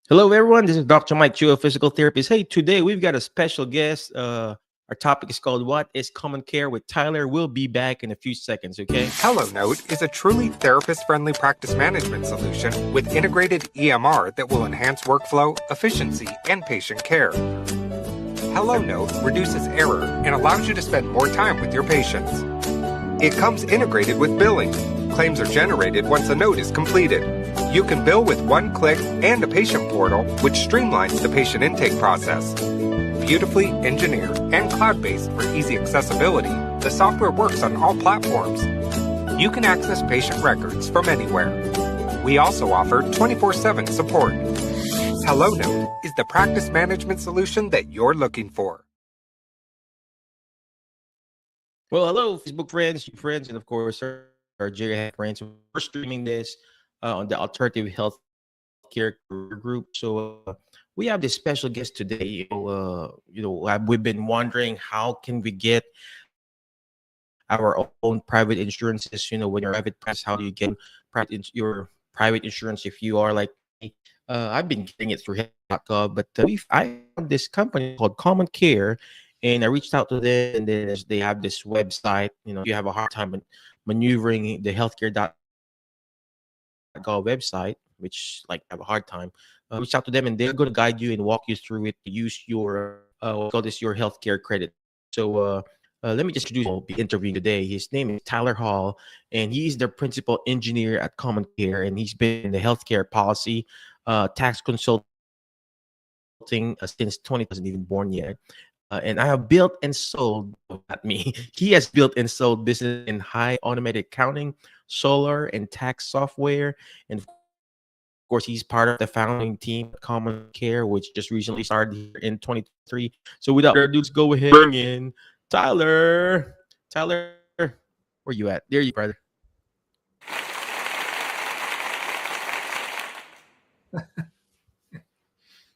Hello, everyone. This is Dr. Mike Chu, a physical therapist. Hey, today we've got a special guest. Our topic is called "What is Common Care?" with Tyler. We'll be back in a few seconds. Okay. HelloNote is a truly therapist-friendly practice management solution with integrated EMR that will enhance workflow, efficiency, and patient care. HelloNote reduces error and allows you to spend more time with your patients. It comes integrated with billing. Claims are generated once a note is completed. You can bill with one click and a patient portal, which streamlines the patient intake process. Beautifully engineered and cloud-based for easy accessibility, the software works on all platforms. You can access patient records from anywhere. We also offer 24/7 support. HelloNote is the practice management solution that you're looking for. Well, hello, Facebook friends, you friends, and of course our JHack friends. We're streaming this on the Alternative Healthcare Career Group. So we have this special guest today. We've been wondering how can we get our own private insurances. When you're a private practice, how do you get your private insurance if you are like me? I've been getting it through health.gov, but I found this company called CommonCare, and I reached out to them, and then they have this website. If you have a hard time maneuvering the healthcare.gov website, which like have a hard time, reach out to them, and they're going to guide you and walk you through it to use your what we call this, your healthcare credit. So let me just introduce who will be interviewing today. His name is Tyler Hall, and he's the principal engineer at CommonCare, and he's been in the healthcare policy, tax consulting since 2020. He wasn't even born yet. And I have built and sold, not me, he has built and sold business in high automated accounting, solar, and tax software. And of course, he's part of the founding team at CommonCare, which just recently started here in 2023. So without further ado, let's go ahead and bring in Tyler. Tyler, where you at? There you, brother.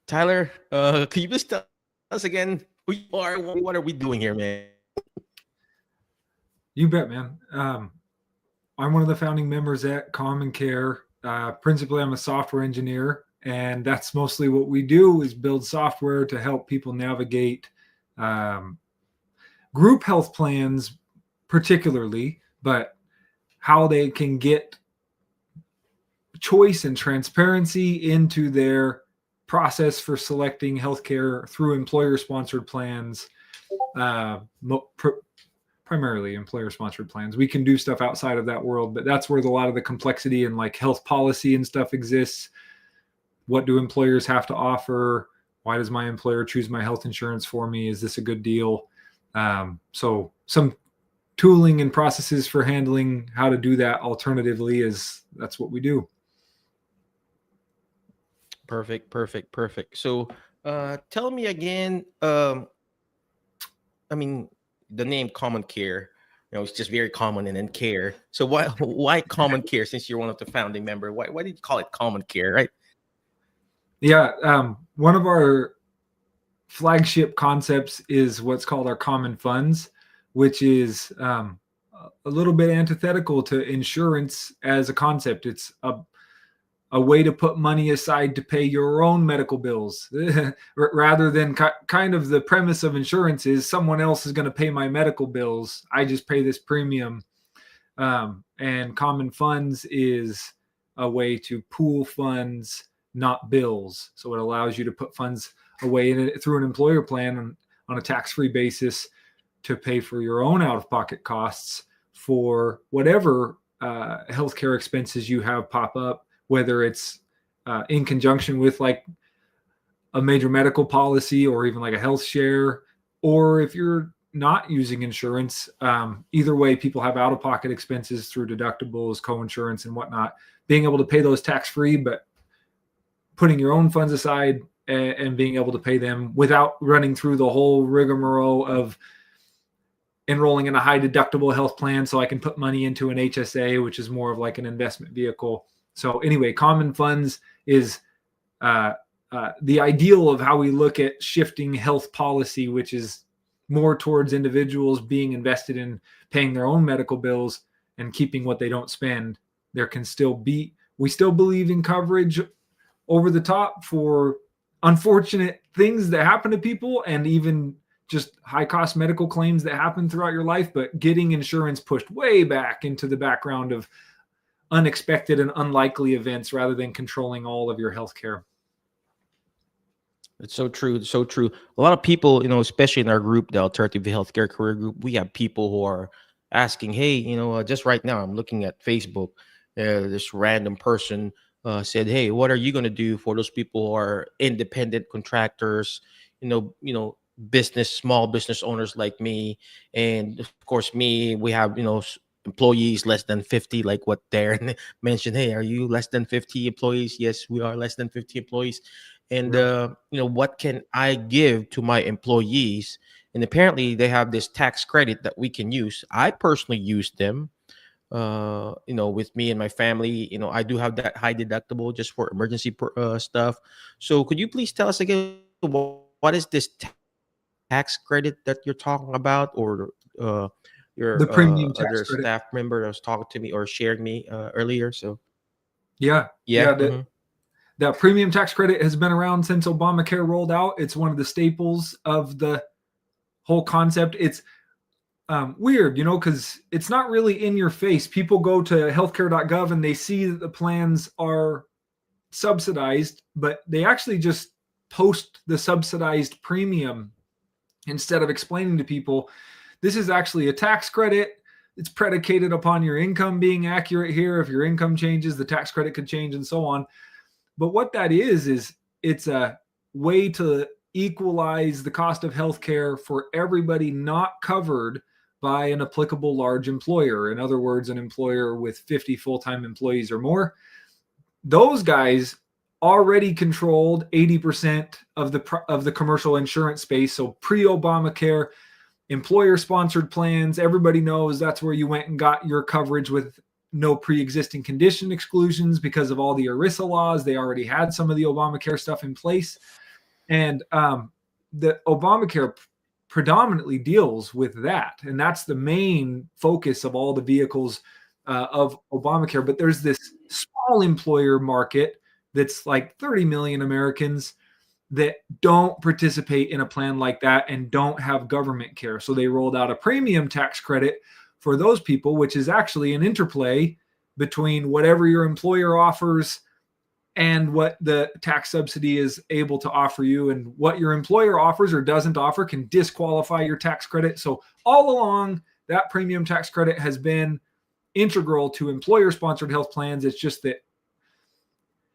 Tyler, can you please tell us again who you are? What are we doing here, man? You bet, man. I'm one of the founding members at CommonCare. Principally, I'm a software engineer, and that's mostly what we do is build software to help people navigate group health plans, particularly, but how they can get choice and transparency into their process for selecting healthcare through employer-sponsored plans, primarily employer-sponsored plans. We can do stuff outside of that world, but that's where a lot of the complexity and like health policy and stuff exists. What do employers have to offer? Why does my employer choose my health insurance for me? Is this a good deal? So some tooling and processes for handling how to do that alternatively that's what we do. Perfect. So tell me again, I mean, the name Common Care, it's just very common and then care. So why Common Care, since you're one of the founding member? Why did you call it Common Care, right? Yeah, one of our flagship concepts is what's called our common funds, which is a little bit antithetical to insurance as a concept. It's a way to put money aside to pay your own medical bills rather than kind of the premise of insurance is someone else is going to pay my medical bills. I just pay this premium. And common funds is a way to pool funds, not bills. So it allows you to put funds away through an employer plan on a tax-free basis to pay for your own out-of-pocket costs for whatever healthcare expenses you have pop up, whether it's in conjunction with like a major medical policy or even like a health share, or if you're not using insurance, either way, people have out-of-pocket expenses through deductibles, co-insurance, and whatnot. Being able to pay those tax-free, but putting your own funds aside and being able to pay them without running through the whole rigmarole of enrolling in a high deductible health plan so I can put money into an HSA, which is more of like an investment vehicle. So anyway, common funds is the ideal of how we look at shifting health policy, which is more towards individuals being invested in paying their own medical bills and keeping what they don't spend. We still believe in coverage over the top for unfortunate things that happen to people, and even just high cost medical claims that happen throughout your life, but getting insurance pushed way back into the background of unexpected and unlikely events rather than controlling all of your healthcare. It's so true. It's so true. A lot of people, especially in our group, the Alternative Healthcare Career Group, we have people who are asking, "Hey, just right now, I'm looking at Facebook. This random person said, "Hey, what are you going to do for those people who are independent contractors? Business, small business owners like me, and of course, me. We have employees less than 50, like what Darin mentioned. Hey, are you less than 50 employees? Yes, we are less than 50 employees, and Yeah. what can I give to my employees? And apparently they have this tax credit that we can use. I personally use them with me and my family. I do have that high deductible just for emergency stuff. So could you please tell us again, what is this tax credit that you're talking about, or your The other premium staff tax credit. member that was talking to me or sharing me earlier? So Yeah. yeah. Yeah. That premium tax credit has been around since Obamacare rolled out. It's one of the staples of the whole concept. It's weird, because it's not really in your face. People go to healthcare.gov and they see that the plans are subsidized, but they actually just post the subsidized premium instead of explaining to people this is actually a tax credit. It's predicated upon your income being accurate here. If your income changes, the tax credit could change and so on. But what that is it's a way to equalize the cost of healthcare for everybody not covered by an applicable large employer. In other words, an employer with 50 full-time employees or more. Those guys already controlled 80% of the commercial insurance space. So pre-Obamacare, employer-sponsored plans, everybody knows that's where you went and got your coverage with no pre-existing condition exclusions because of all the ERISA laws. They already had some of the Obamacare stuff in place. And the Obamacare predominantly deals with that. And that's the main focus of all the vehicles of Obamacare. But there's this small employer market that's like 30 million Americans that don't participate in a plan like that and don't have government care. So they rolled out a premium tax credit for those people, which is actually an interplay between whatever your employer offers and what the tax subsidy is able to offer you. And what your employer offers or doesn't offer can disqualify your tax credit. So all along, that premium tax credit has been integral to employer-sponsored health plans. It's just that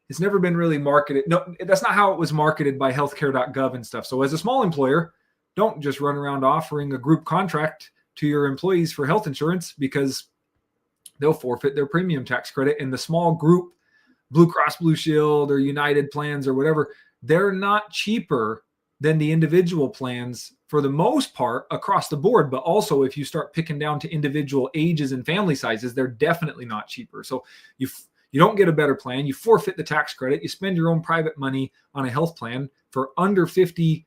it's never been really marketed. No, that's not how it was marketed by healthcare.gov and stuff. So as a small employer, don't just run around offering a group contract to your employees for health insurance, because they'll forfeit their premium tax credit. And the small group Blue Cross Blue Shield or United plans or whatever, they're not cheaper than the individual plans for the most part across the board. But also, if you start picking down to individual ages and family sizes, they're definitely not cheaper. So you don't get a better plan. You forfeit the tax credit. You spend your own private money on a health plan for under 50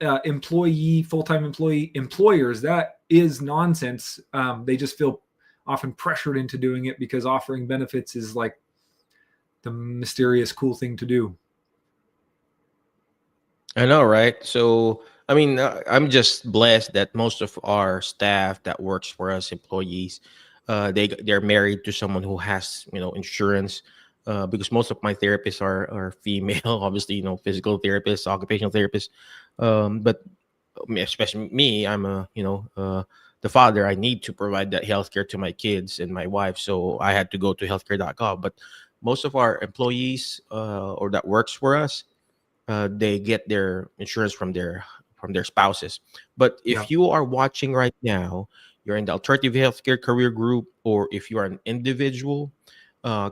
full-time employee employers. That is nonsense. They just feel often pressured into doing it because offering benefits is like the mysterious cool thing to do. I know, right? So, I mean, I'm just blessed that most of our staff that works for us, employees, they're married to someone who has insurance. Because most of my therapists are female, obviously, physical therapists, occupational therapists. But especially me, I'm the father. I need to provide that healthcare to my kids and my wife, so I had to go to healthcare.gov. But most of our employees or that works for us, they get their insurance from their spouses. But Yeah. if you are watching right now, you're in the alternative healthcare career group, or if you are an individual,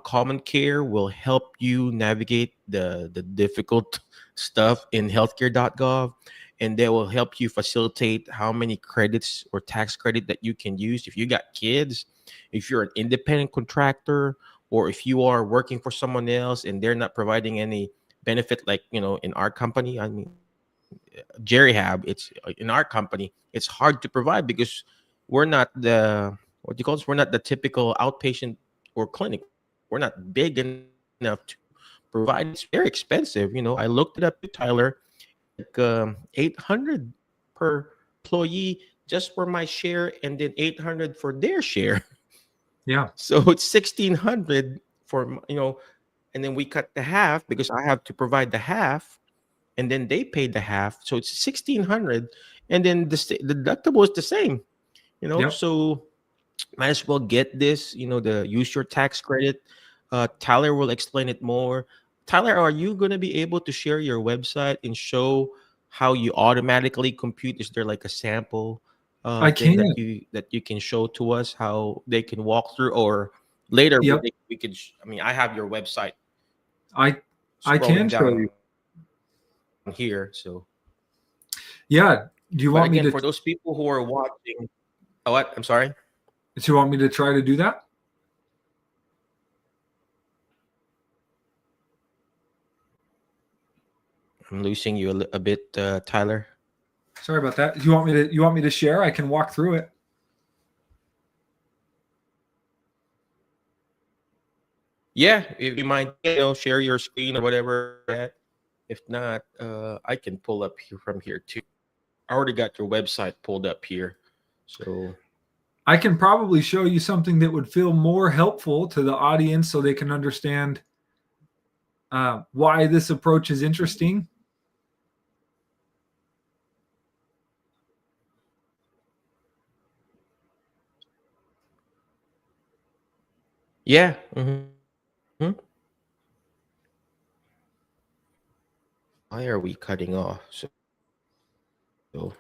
common care will help you navigate the difficult stuff in healthcare.gov, and they will help you facilitate how many credits or tax credit that you can use if you got kids, if you're an independent contractor, or if you are working for someone else and they're not providing any benefit, like in our company. I mean, Jerry have it's in our company, it's hard to provide because we're not the, what you call this, we're not the typical outpatient or clinic. We're not big enough to provide provide. It's very expensive. I looked it up to Tyler, like 800 per employee just for my share, and then 800 for their share. Yeah. So it's 1600 for, and then we cut the half because I have to provide the half, and then they pay the half. So it's 1600, and then the deductible is the same. Yep. So might as well get this, the use your tax credit. Tyler will explain it more. Tyler, are you going to be able to share your website and show how you automatically compute? Is there like a sample I thing that can. you can show to us how they can walk through, or later Yep. we could I mean, I have your website I scrolling can show you. down here. So, Yeah. Do you but want me again, to for those people who are watching, oh, what? I'm sorry. try to do that? I'm losing you a bit, Tyler. Sorry about that. Do you want me to share? I can walk through it. Yeah, if you mind, share your screen or whatever. If not, I can pull up here from here too. I already got your website pulled up here. So I can probably show you something that would feel more helpful to the audience so they can understand why this approach is interesting. yeah. Mm-hmm. Why are we cutting off? So How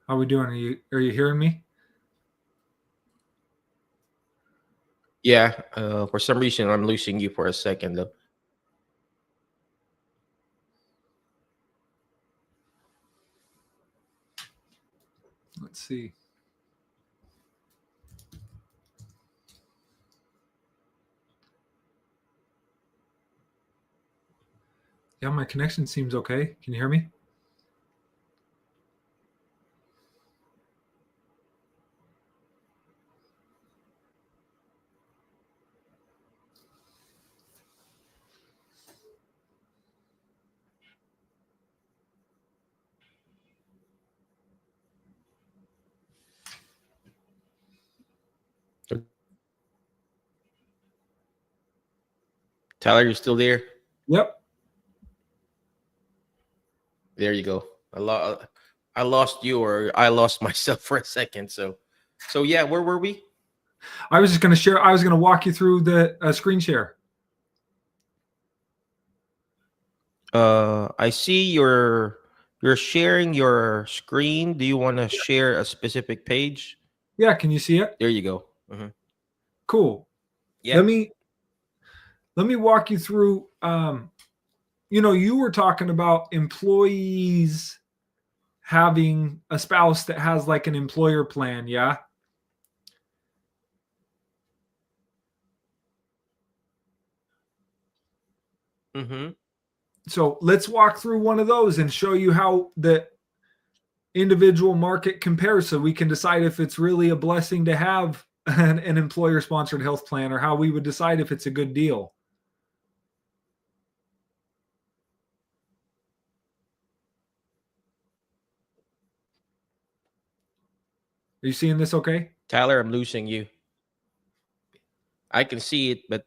are we doing? Are you hearing me? yeah, for some reason I'm losing you for a second though. Let's see. Yeah, my connection seems okay. Can you hear me? Tyler, you still there? Yep. There you go. I lost you, or I lost myself for a second. So yeah, where were we? I was just going to share. I was going to walk you through the screen share. I see you're sharing your screen. Do you want to share a specific page? Yeah. Can you see it? There you go. Mm-hmm. Cool. Yeah. Let me walk you through. You were talking about employees having a spouse that has like an employer plan. Yeah. Mm-hmm. So let's walk through one of those and show you how the individual market compares so we can decide if it's really a blessing to have an employer sponsored health plan, or how we would decide if it's a good deal. Are you seeing this okay? Tyler, I'm losing you. I can see it, but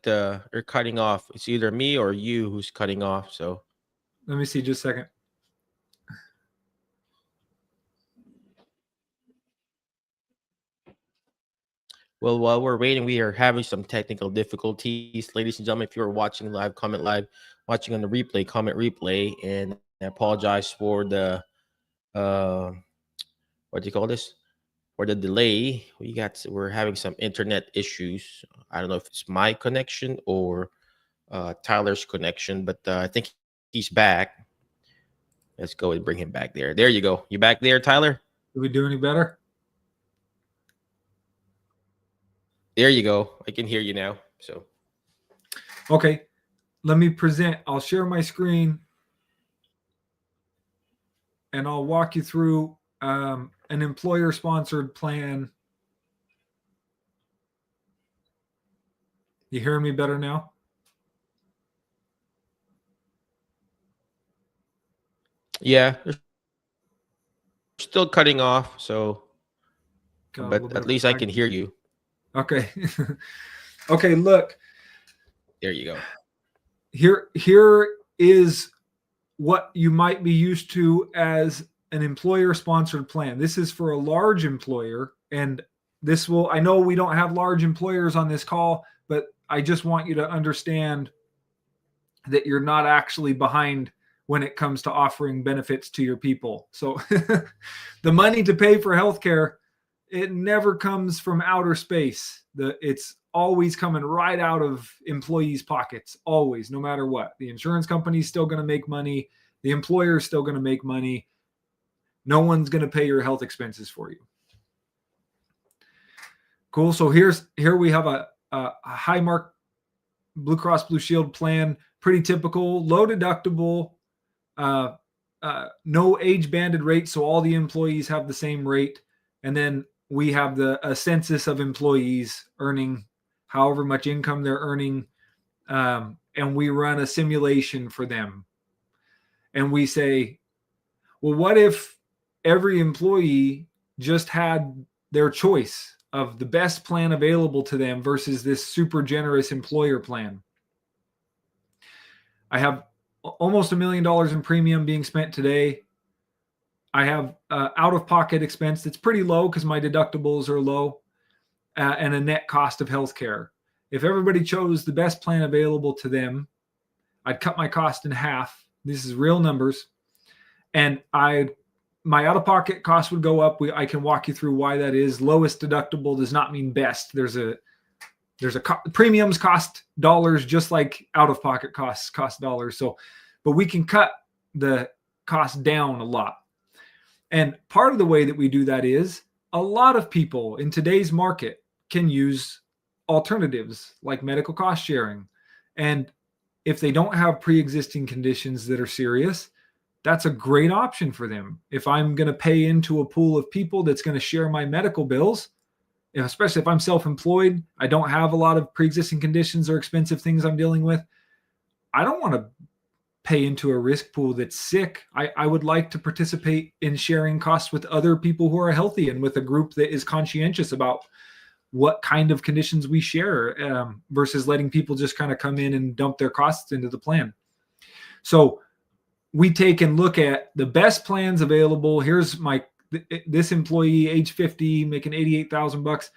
you're cutting off. It's either me or you who's cutting off. So Let me see just a second. well, while we're waiting, we are having some technical difficulties. Ladies and gentlemen, if you're watching live, comment live, watching on the replay, comment replay, and I apologize for the what do you call this? For the delay. We're having some internet issues. I don't know if it's my connection or Tyler's connection, but I think he's back. Let's go and bring him back there. There you go. You back there, Tyler? Did we do any better? There you go. I can hear you now. So Okay. Let me present. I'll share my screen and I'll walk you through an employer sponsored plan. You hearing me better now? Yeah, they're still cutting off. So, Got a little but bit at of a least I lag. can hear you. Okay. Okay, look, There you go. here is what you might be used to as an employer sponsored plan. This is for a large employer, and this will, I know we don't have large employers on this call, but I just want you to understand that you're not actually behind when it comes to offering benefits to your people. So the money to pay for healthcare, it never comes from outer space. It's always coming right out of employees' pockets, always, no matter what. The insurance company's still going to make money. The employer is still going to make money. No one's going to pay your health expenses for you. Cool. So here we have a high mark Blue Cross Blue Shield plan, pretty typical, low deductible, no age banded rate, so all the employees have the same rate. And then we have a census of employees earning however much income they're earning, and we run a simulation for them. And we say, well, what if every employee just had their choice of the best plan available to them versus this super generous employer plan? I have almost $1 million in premium being spent today. I have out-of-pocket expense that's pretty low because my deductibles are low, and a net cost of healthcare. If everybody chose the best plan available to them, I'd cut my cost in half. This is real numbers. And my out-of-pocket cost would go up. I can walk you through why that is. Lowest deductible does not mean best. Premiums cost dollars just like out-of-pocket costs cost dollars. So, but we can cut the cost down a lot. And part of the way that we do that is a lot of people in today's market can use alternatives like medical cost sharing. And if they don't have pre-existing conditions that are serious, that's a great option for them. If I'm going to pay into a pool of people that's going to share my medical bills, especially if I'm self-employed, I don't have a lot of pre-existing conditions or expensive things I'm dealing with, I don't want to pay into a risk pool that's sick. I would like to participate in sharing costs with other people who are healthy and with a group that is conscientious about what kind of conditions we share, versus letting people just kind of come in and dump their costs into the plan. So we take and look at the best plans available. Here's this employee, age 50, making $88,000,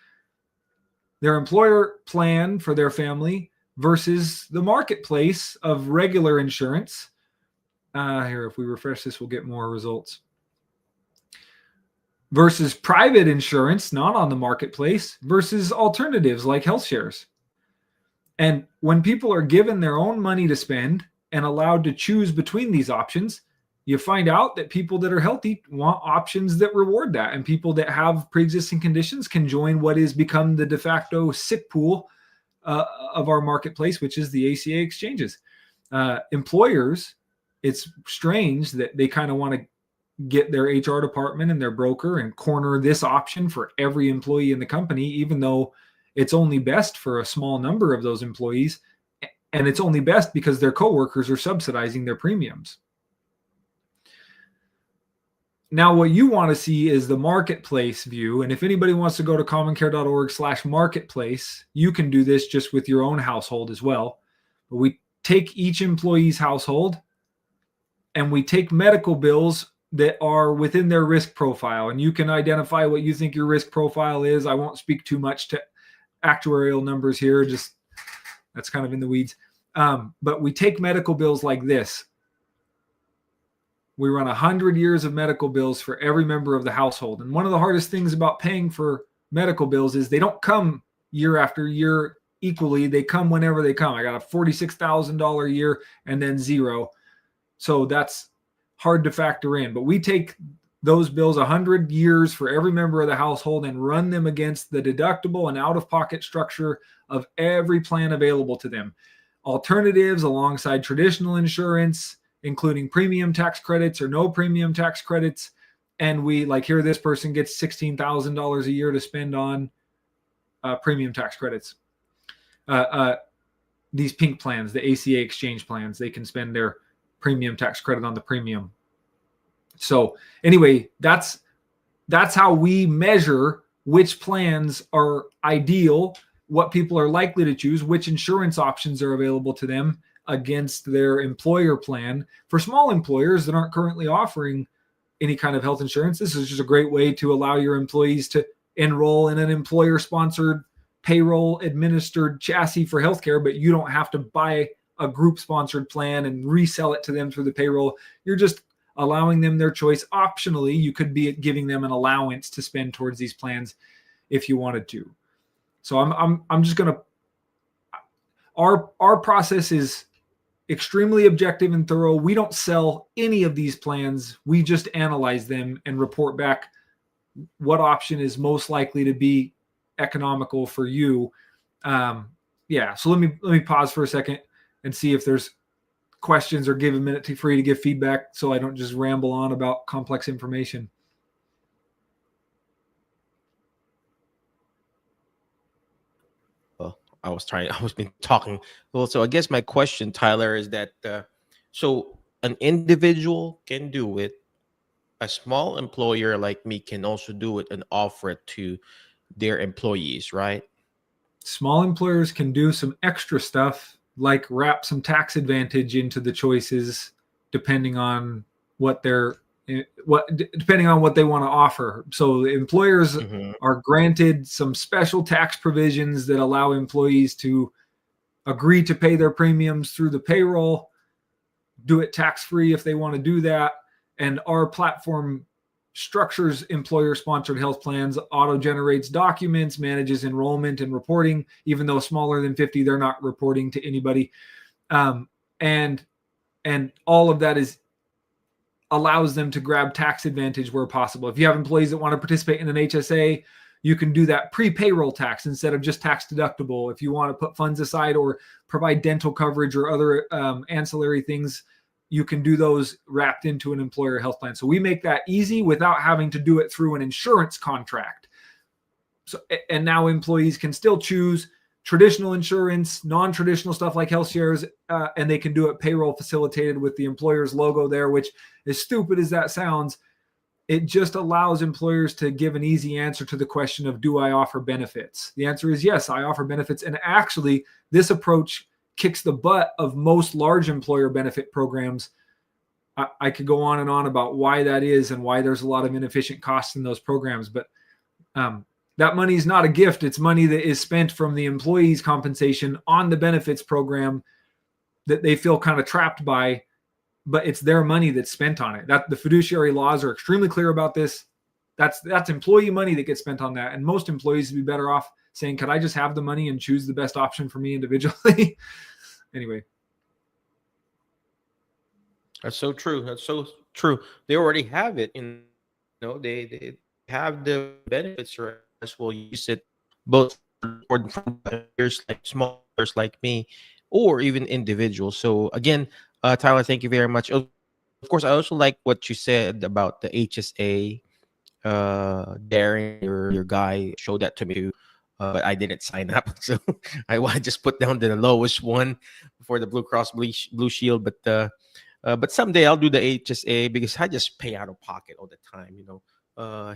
their employer plan for their family versus the marketplace of regular insurance. Here, if we refresh this, we'll get more results. Versus private insurance, not on the marketplace, versus alternatives like health shares. And when people are given their own money to spend and allowed to choose between these options, you find out that people that are healthy want options that reward that. And people that have pre-existing conditions can join what has become the de facto sick pool of our marketplace, which is the ACA exchanges. Employers, it's strange that they kind of want to get their HR department and their broker and corner this option for every employee in the company, even though it's only best for a small number of those employees. And it's only best because their coworkers are subsidizing their premiums. Now, what you want to see is the marketplace view. And if anybody wants to go to commoncare.org/marketplace, you can do this just with your own household as well. But we take each employee's household and we take medical bills that are within their risk profile. And you can identify what you think your risk profile is. I won't speak too much to actuarial numbers here. Just that's kind of in the weeds. But we take medical bills like this. We run 100 years of medical bills for every member of the household. And one of the hardest things about paying for medical bills is they don't come year after year equally. They come whenever they come. I got a $46,000 a year and then zero. So that's hard to factor in. But we take those bills 100 years for every member of the household and run them against the deductible and out-of-pocket structure of every plan available to them. Alternatives alongside traditional insurance, including premium tax credits or no premium tax credits. And we like here, this person gets $16,000 a year to spend on premium tax credits. These pink plans, the ACA exchange plans, they can spend their premium tax credit on the premium. So anyway, that's how we measure which plans are ideal, what people are likely to choose, which insurance options are available to them against their employer plan. For small employers that aren't currently offering any kind of health insurance, this is just a great way to allow your employees to enroll in an employer-sponsored, payroll-administered chassis for healthcare, but you don't have to buy a group-sponsored plan and resell it to them through the payroll. You're just allowing them their choice. Optionally, you could be giving them an allowance to spend towards these plans if you wanted to. So I'm just gonna. Our process is extremely objective and thorough. We don't sell any of these plans. We just analyze them and report back what option is most likely to be economical for you. Yeah. So let me pause for a second and see if there's questions, or give a minute for you to give feedback so I don't just ramble on about complex information. Well, I was been talking. Well, so I guess my question, Tyler, is that so an individual can do it, a small employer like me can also do it and offer it to their employees, right? Small employers can do some extra stuff, like wrap some tax advantage into the choices, depending on what depending on what they want to offer. So employers Mm-hmm. are granted some special tax provisions that allow employees to agree to pay their premiums through the payroll, do it tax-free if they want to do that. And our platform structures employer-sponsored health plans, auto-generates documents, manages enrollment and reporting. Even though smaller than 50, they're not reporting to anybody. And all of that allows them to grab tax advantage where possible. If you have employees that want to participate in an HSA, you can do that pre-payroll tax instead of just tax deductible. If you want to put funds aside or provide dental coverage or other ancillary things, you can do those wrapped into an employer health plan. So we make that easy without having to do it through an insurance contract. So, and now employees can still choose traditional insurance, non-traditional stuff like health shares, and they can do it payroll facilitated with the employer's logo there, which, as stupid as that sounds, it just allows employers to give an easy answer to the question of, do I offer benefits? The answer is yes, I offer benefits. And actually, this approach kicks the butt of most large employer benefit programs. I could go on and on about why that is and why there's a lot of inefficient costs in those programs. But that money is not a gift. It's money that is spent from the employee's compensation on the benefits program that they feel kind of trapped by, but it's their money that's spent on it. That the fiduciary laws are extremely clear about this. That's employee money that gets spent on that. And most employees would be better off saying, could I just have the money and choose the best option for me individually? Anyway. That's so true. That's so true. They already have it. They have the benefits, right? As well use it both for employers like small employers like me, or even individuals. So again, Tyler, thank you very much. Of course, I also like what you said about the HSA. Darin, your guy, showed that to me too, but I didn't sign up, so I just put down the lowest one for the Blue Cross Blue Shield. But someday I'll do the HSA because I just pay out of pocket all the time.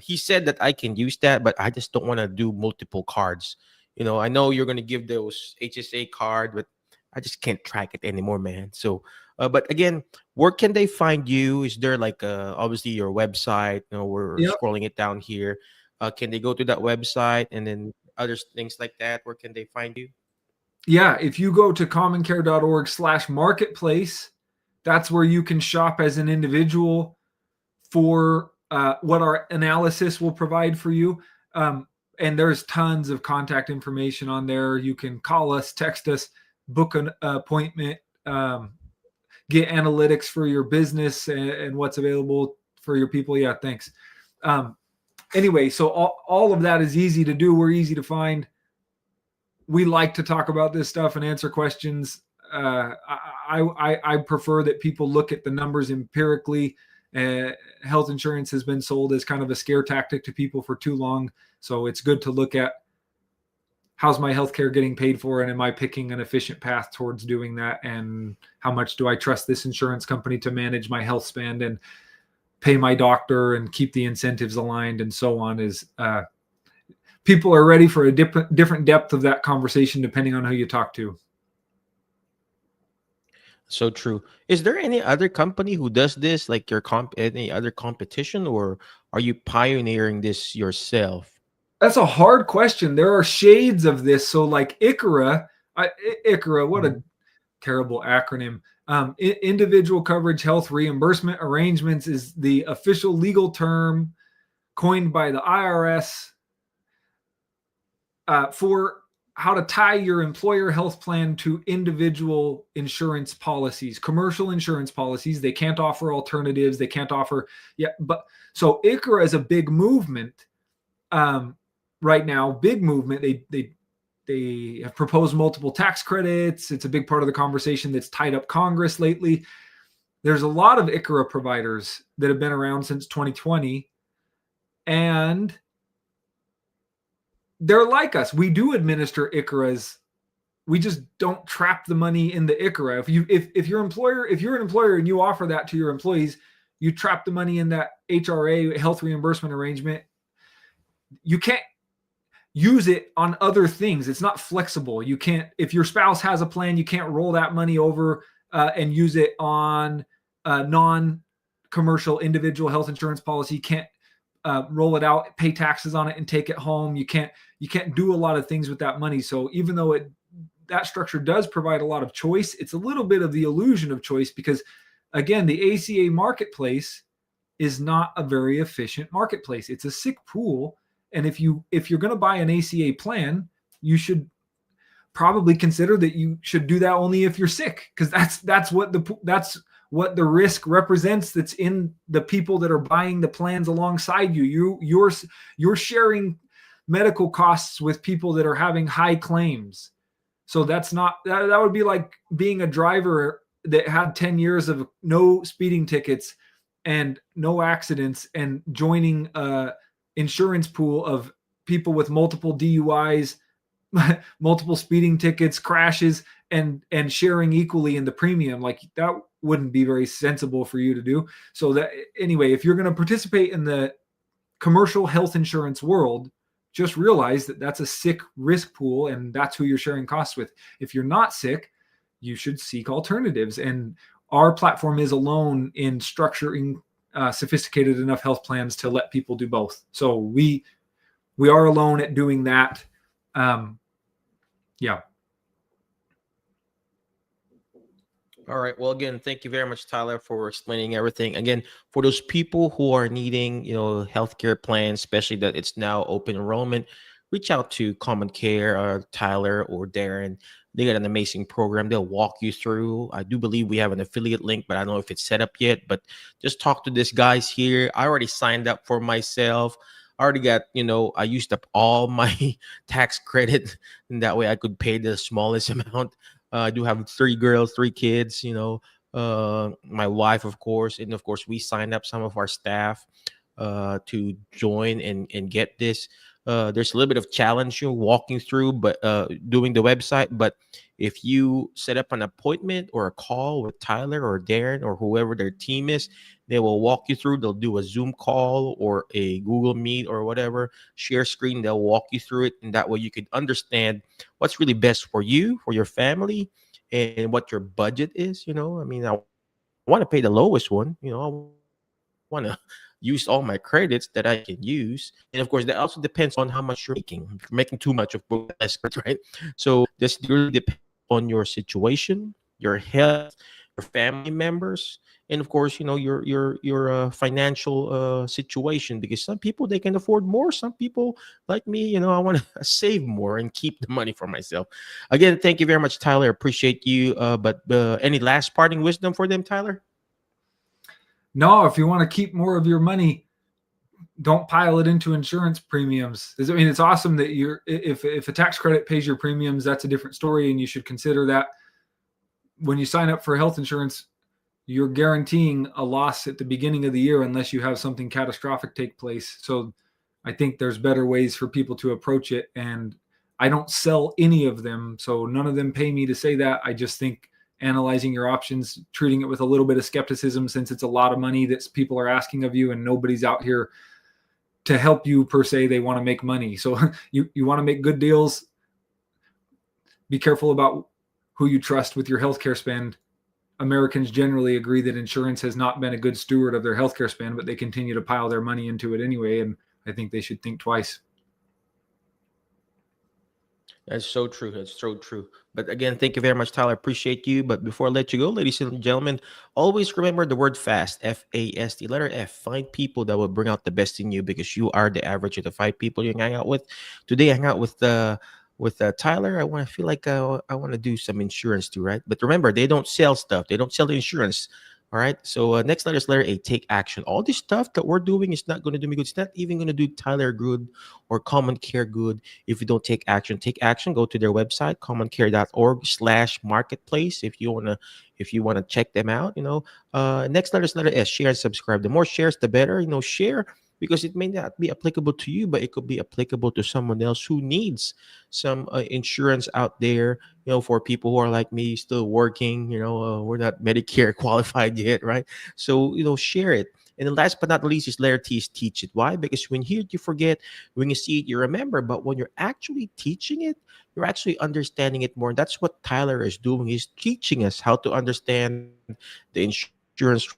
He said that I can use that, but I just don't want to do multiple cards. I know you're going to give those HSA card, but I just can't track it anymore, man. So, but again, where can they find you? Is there like obviously your website? We're Yep. scrolling it down here. Can they go to that website and then other things like that? Where can they find you? Yeah. If you go to commoncare.org/marketplace, that's where you can shop as an individual for what our analysis will provide for you. And there's tons of contact information on there. You can call us, text us, book an appointment, get analytics for your business and what's available for your people. Yeah, thanks. Anyway, so all of that is easy to do. We're easy to find. We like to talk about this stuff and answer questions. I prefer that people look at the numbers empirically. Health insurance has been sold as kind of a scare tactic to people for too long. So it's good to look at, how's my healthcare getting paid for, and am I picking an efficient path towards doing that? And how much do I trust this insurance company to manage my health spend? And pay my doctor and keep the incentives aligned and so on. Is people are ready for a different depth of that conversation depending on who you talk to. So true. Is there any other company who does this, like your any other competition, or are you pioneering this yourself? That's a hard question. There are shades of this. So like ICHRA, ICHRA, what a Mhm. terrible acronym. Individual Coverage Health Reimbursement Arrangements is the official legal term coined by the IRS for how to tie your employer health plan to individual insurance policies, commercial insurance policies. They can't offer alternatives. They can't offer, but so ICHRA is a big movement right now. Big movement. They have proposed multiple tax credits. It's a big part of the conversation that's tied up Congress lately. There's a lot of ICHRA providers that have been around since 2020, and they're like us. We do administer ICHRAs. We just don't trap the money in the ICHRA. If you're an employer and you offer that to your employees, you trap the money in that HRA, health reimbursement arrangement. You can't use it on other things. It's not flexible. You can't, if your spouse has a plan, you can't roll that money over and use it on a non-commercial individual health insurance policy. You can't roll it out, pay taxes on it, and take it home. You can't do a lot of things with that money. So even though that structure does provide a lot of choice, it's a little bit of the illusion of choice because, again, the ACA marketplace is not a very efficient marketplace. It's a sick pool. And if you're going to buy an ACA plan, you should probably consider that you should do that only if you're sick, because that's what the risk represents. That's in the people that are buying the plans alongside you. You're sharing medical costs with people that are having high claims. So that would be like being a driver that had 10 years of no speeding tickets and no accidents and joining a insurance pool of people with multiple DUIs, multiple speeding tickets, crashes, and sharing equally in the premium. Like, that wouldn't be very sensible for you to do. So that, anyway, if you're going to participate in the commercial health insurance world, just realize that that's a sick risk pool, and that's who you're sharing costs with. If you're not sick, you should seek alternatives. And our platform is alone in structuring sophisticated enough health plans to let people do both. So we are alone at doing that. Yeah. All right. Well, again, thank you very much, Tyler, for explaining everything. Again, for those people who are needing, healthcare plans, especially that it's now open enrollment, reach out to CommonCare, Tyler or Darin. They got an amazing program. They'll walk you through. I do believe we have an affiliate link, but I don't know if it's set up yet. But just talk to these guys here. I already signed up for myself. I already got, I used up all my tax credit, and that way I could pay the smallest amount. I do have 3 girls, 3 kids, my wife, of course. And of course, we signed up some of our staff to join and get this. There's a little bit of challenge walking through, but doing the website. But if you set up an appointment or a call with Tyler or Darin or whoever their team is, they will walk you through. They'll do a Zoom call or a Google Meet or whatever, share screen. They'll walk you through it. And that way you can understand what's really best for you, for your family, and what your budget is. I mean, I want to pay the lowest one. I want to use all my credits that I can use. And of course, that also depends on how much you're making. If you're making too much, of course, less credit, right? So this really depends on your situation, your health, your family members, and of course, your financial situation. Because some people, they can afford more. Some people, like me, I want to save more and keep the money for myself. Again, thank you very much, Tyler. Appreciate you. But any last parting wisdom for them, Tyler? No, if you want to keep more of your money, don't pile it into insurance premiums. I mean, it's awesome that if a tax credit pays your premiums, that's a different story, and you should consider that. When you sign up for health insurance, you're guaranteeing a loss at the beginning of the year unless you have something catastrophic take place. So I think there's better ways for people to approach it. And I don't sell any of them, so none of them pay me to say that. I just think analyzing your options, treating it with a little bit of skepticism, since it's a lot of money that people are asking of you and nobody's out here to help you per se. They want to make money. So you want to make good deals. Be careful about who you trust with your healthcare spend. Americans generally agree that insurance has not been a good steward of their healthcare spend, but they continue to pile their money into it anyway. And I think they should think twice. That's so true. That's so true. But again, thank you very much, Tyler. Appreciate you. But before I let you go, ladies and gentlemen, always remember the word fast, FAST, letter F. Find people that will bring out the best in you, because you are the average of the 5 people you hang out with. Today, I hang out with Tyler. I feel like I want to do some insurance too, right? But remember, they don't sell stuff. They don't sell the insurance. All right. So next letter is letter A. Take action. All this stuff that we're doing is not going to do me good. It's not even going to do Tyler good or CommonCare good if you don't take action. Take action. Go to their website, commoncare.org/marketplace. If you wanna check them out. Next letter is letter S. Share and subscribe. The more shares, the better. Share, because it may not be applicable to you, but it could be applicable to someone else who needs some insurance out there. For people who are like me, still working, we're not Medicare qualified yet, right? So, share it. And then last but not least is letter T, is teach it. Why? Because when you hear it, you forget. When you see it, you remember. But when you're actually teaching it, you're actually understanding it more. And that's what Tyler is doing. He's teaching us how to understand the insurance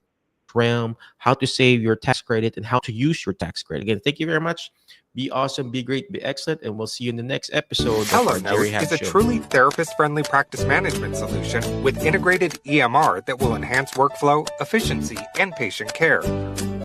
realm, how to save your tax credit, and how to use your tax credit. Again, thank you very much. Be awesome, be great, be excellent, and we'll see you in the next episode of Hello our Note Jerry Hack is a Show. truly therapist-friendly practice management solution with integrated EMR that will enhance workflow, efficiency, and patient care.